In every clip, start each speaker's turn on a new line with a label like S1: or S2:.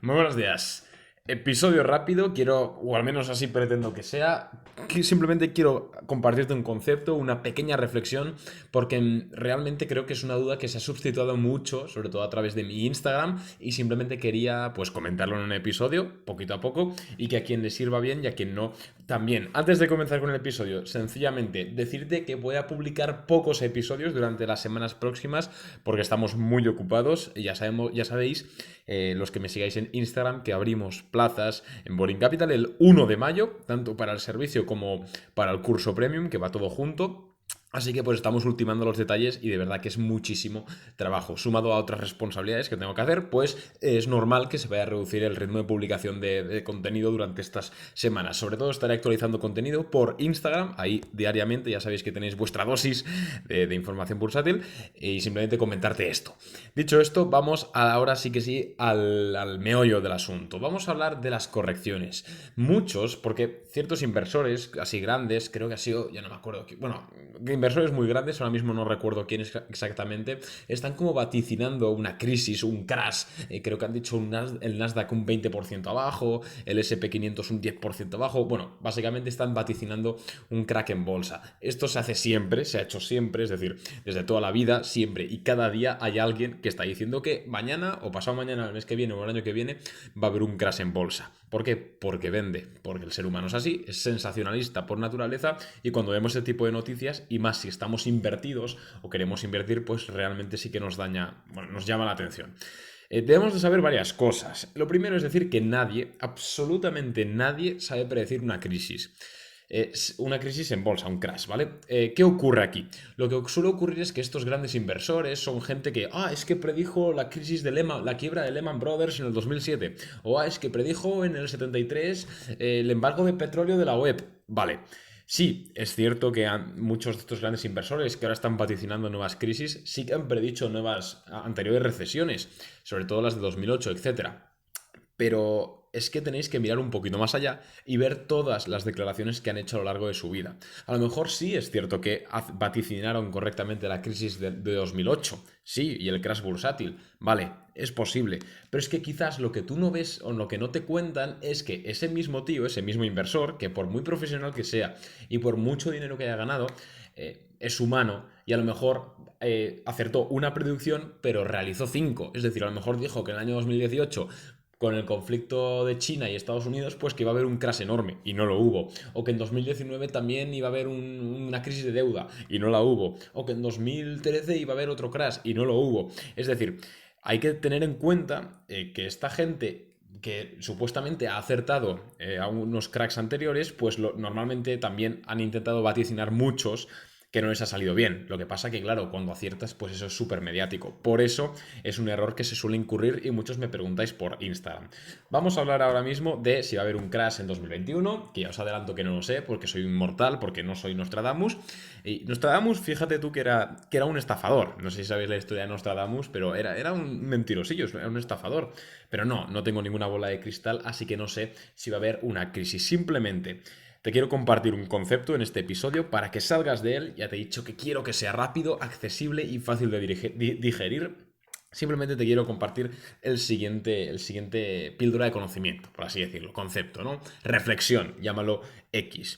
S1: Muy buenos días. Episodio rápido, quiero, o al menos así pretendo que sea, que simplemente quiero compartirte un concepto, una pequeña reflexión, porque realmente creo que es una duda que se ha suscitado mucho, sobre todo a través de mi Instagram, y simplemente quería pues comentarlo en un episodio, poquito a poco, y que a quien le sirva bien y a quien no, también. Antes de comenzar con el episodio, sencillamente decirte que voy a publicar pocos episodios durante las semanas próximas, porque estamos muy ocupados, y ya sabéis los que me sigáis en Instagram, que abrimos plazas en Boring Capital el 1 de mayo, tanto para el servicio como para el curso premium, que va todo junto. Así que pues estamos ultimando los detalles y de verdad que es muchísimo trabajo. Sumado a otras responsabilidades que tengo que hacer, pues es normal que se vaya a reducir el ritmo de publicación de contenido durante estas semanas. Sobre todo estaré actualizando contenido por Instagram, ahí diariamente, ya sabéis que tenéis vuestra dosis de información bursátil y simplemente comentarte esto. Dicho esto, vamos ahora sí que sí al meollo del asunto. Vamos a hablar de las correcciones. Muchos, porque ciertos inversores así grandes, creo que ha sido, ya no me acuerdo, bueno, inversores muy grandes, ahora mismo no recuerdo quién es exactamente, están como vaticinando una crisis, un crash. Creo que han dicho el Nasdaq un 20% abajo, el SP 500 un 10% abajo. Bueno, básicamente están vaticinando un crack en bolsa. Esto se hace siempre, se ha hecho siempre, es decir, desde toda la vida, siempre y cada día hay alguien que está diciendo que mañana o pasado mañana, el mes que viene o el año que viene, va a haber un crash en bolsa. ¿Por qué? Porque vende, porque el ser humano es así, es sensacionalista por naturaleza y cuando vemos ese tipo de noticias, y más si estamos invertidos o queremos invertir, pues realmente sí que nos daña, bueno, nos llama la atención. Debemos de saber varias cosas. Lo primero es decir que nadie, absolutamente nadie, sabe predecir una crisis. Una crisis en bolsa, un crash, ¿vale? ¿Qué ocurre aquí? Lo que suele ocurrir es que estos grandes inversores son gente que, es que predijo la crisis de la quiebra de Lehman Brothers en el 2007, o es que predijo en el 73 el embargo de petróleo de la OEP. Vale. Sí, es cierto que muchos de estos grandes inversores que ahora están vaticinando nuevas crisis sí que han predicho nuevas anteriores recesiones, sobre todo las de 2008, etcétera. Pero es que tenéis que mirar un poquito más allá y ver todas las declaraciones que han hecho a lo largo de su vida. A lo mejor sí es cierto que vaticinaron correctamente la crisis de 2008, sí, y el crash bursátil, vale, es posible, pero es que quizás lo que tú no ves o lo que no te cuentan es que ese mismo tío, ese mismo inversor, que por muy profesional que sea y por mucho dinero que haya ganado, es humano y a lo mejor acertó una predicción, pero realizó cinco. Es decir, a lo mejor dijo que en el año 2018 con el conflicto de China y Estados Unidos, pues que iba a haber un crash enorme y no lo hubo. O que en 2019 también iba a haber una crisis de deuda y no la hubo. O que en 2013 iba a haber otro crash y no lo hubo. Es decir, hay que tener en cuenta que esta gente que supuestamente ha acertado a unos cracks anteriores, pues normalmente también han intentado vaticinar muchos que no les ha salido bien. Lo que pasa que, claro, cuando aciertas, pues eso es súper mediático. Por eso es un error que se suele incurrir y muchos me preguntáis por Instagram. Vamos a hablar ahora mismo de si va a haber un crash en 2021, que ya os adelanto que no lo sé, porque soy un mortal, porque no soy Nostradamus. Y Nostradamus, fíjate tú que era un estafador. No sé si sabéis la historia de Nostradamus, pero era un mentirosillo, era un estafador. Pero no tengo ninguna bola de cristal, así que no sé si va a haber una crisis. Simplemente te quiero compartir un concepto en este episodio para que salgas de él. Ya te he dicho que quiero que sea rápido, accesible y fácil de digerir. Simplemente te quiero compartir el siguiente píldora de conocimiento, por así decirlo, concepto, ¿no? Reflexión, llámalo X.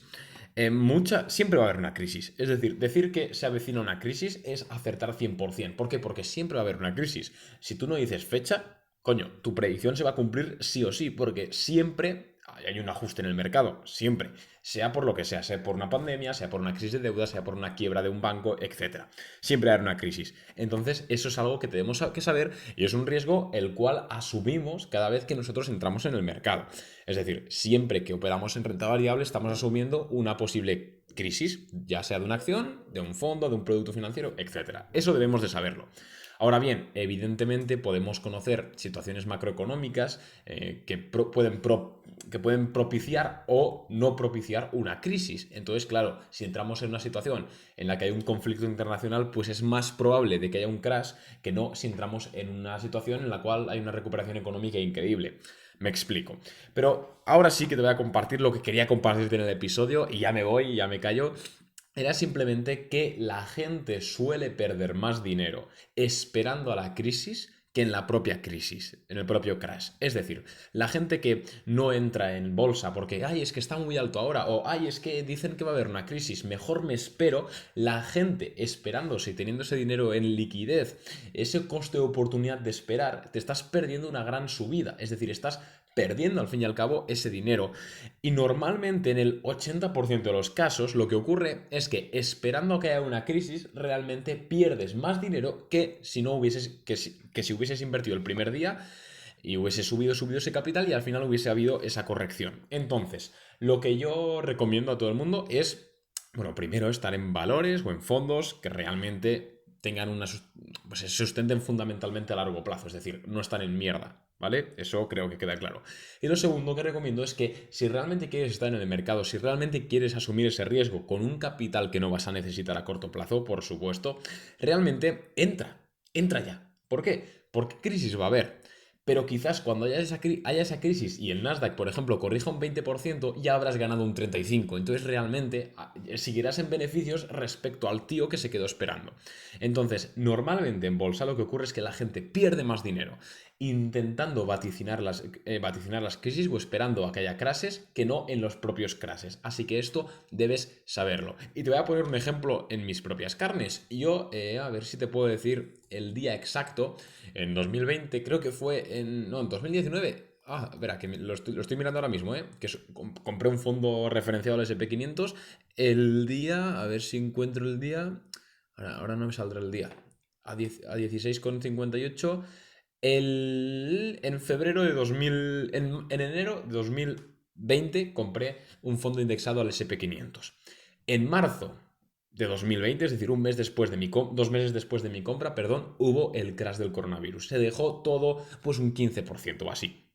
S1: Siempre va a haber una crisis. Es decir que se avecina una crisis es acertar 100%. ¿Por qué? Porque siempre va a haber una crisis. Si tú no dices fecha, coño, tu predicción se va a cumplir sí o sí, porque siempre hay un ajuste en el mercado, siempre, sea por lo que sea por una pandemia, sea por una crisis de deuda, sea por una quiebra de un banco, etcétera. Siempre hay una crisis. Entonces, eso es algo que tenemos que saber y es un riesgo el cual asumimos cada vez que nosotros entramos en el mercado. Es decir, siempre que operamos en renta variable estamos asumiendo una posible crisis, ya sea de una acción, de un fondo, de un producto financiero, etcétera. Eso debemos de saberlo. Ahora bien, evidentemente podemos conocer situaciones macroeconómicas que pueden propiciar o no propiciar una crisis. Entonces, claro, si entramos en una situación en la que hay un conflicto internacional, pues es más probable de que haya un crash que no si entramos en una situación en la cual hay una recuperación económica increíble. Me explico. Pero ahora sí que te voy a compartir lo que quería compartirte en el episodio y ya me voy y ya me callo. Era simplemente que la gente suele perder más dinero esperando a la crisis que en la propia crisis, en el propio crash. Es decir, la gente que no entra en bolsa porque, ay, es que está muy alto ahora, o, ay, es que dicen que va a haber una crisis, mejor me espero, la gente esperándose y teniendo ese dinero en liquidez, ese coste de oportunidad de esperar, te estás perdiendo una gran subida, es decir, estás perdiendo al fin y al cabo ese dinero. Y normalmente en el 80% de los casos lo que ocurre es que esperando a que haya una crisis realmente pierdes más dinero que si no hubieses que si hubieses invertido el primer día y hubiese subido ese capital y al final hubiese habido esa corrección. Entonces, lo que yo recomiendo a todo el mundo es, bueno, primero estar en valores o en fondos que realmente tengan pues se sustenten fundamentalmente a largo plazo, es decir, no están en mierda, ¿vale? Eso creo que queda claro. Y lo segundo que recomiendo es que si realmente quieres estar en el mercado, si realmente quieres asumir ese riesgo con un capital que no vas a necesitar a corto plazo, por supuesto, realmente entra ya. ¿Por qué? Porque crisis va a haber. Pero quizás cuando haya esa crisis y el Nasdaq, por ejemplo, corrija un 20%, ya habrás ganado un 35%. Entonces realmente seguirás en beneficios respecto al tío que se quedó esperando. Entonces, normalmente en bolsa lo que ocurre es que la gente pierde más dinero intentando vaticinar las crisis o esperando a que haya crashes que no en los propios crashes. Así que esto debes saberlo. Y te voy a poner un ejemplo en mis propias carnes. Yo, a ver si te puedo decir el día exacto, en 2020, creo que fue no, en 2019. Ah, espera, que lo estoy mirando ahora mismo, ¿eh? Que compré un fondo referenciado al SP 500 el día, a ver si encuentro el día. Ahora no me saldrá el día. A 16,58. En febrero de 2000, en enero de 2020 compré un fondo indexado al SP 500. En marzo de 2020, es decir, un mes después de 2 meses después de mi compra, perdón, hubo el crash del coronavirus. Se dejó todo pues un 15% o así.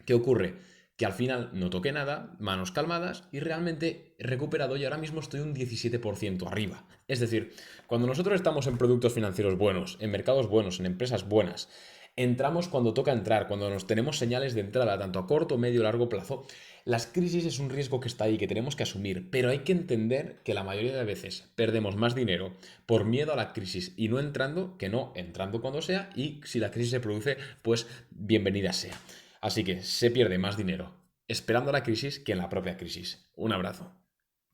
S1: ¿Qué ocurre? Que al final no toqué nada, manos calmadas y realmente he recuperado y ahora mismo estoy un 17% arriba. Es decir, cuando nosotros estamos en productos financieros buenos, en mercados buenos, en empresas buenas, entramos cuando toca entrar, cuando nos tenemos señales de entrada, tanto a corto, medio o largo plazo. Las crisis es un riesgo que está ahí, que tenemos que asumir, pero hay que entender que la mayoría de veces perdemos más dinero por miedo a la crisis y no entrando que no entrando cuando sea, y si la crisis se produce, pues bienvenida sea. Así que se pierde más dinero esperando la crisis que en la propia crisis. Un abrazo.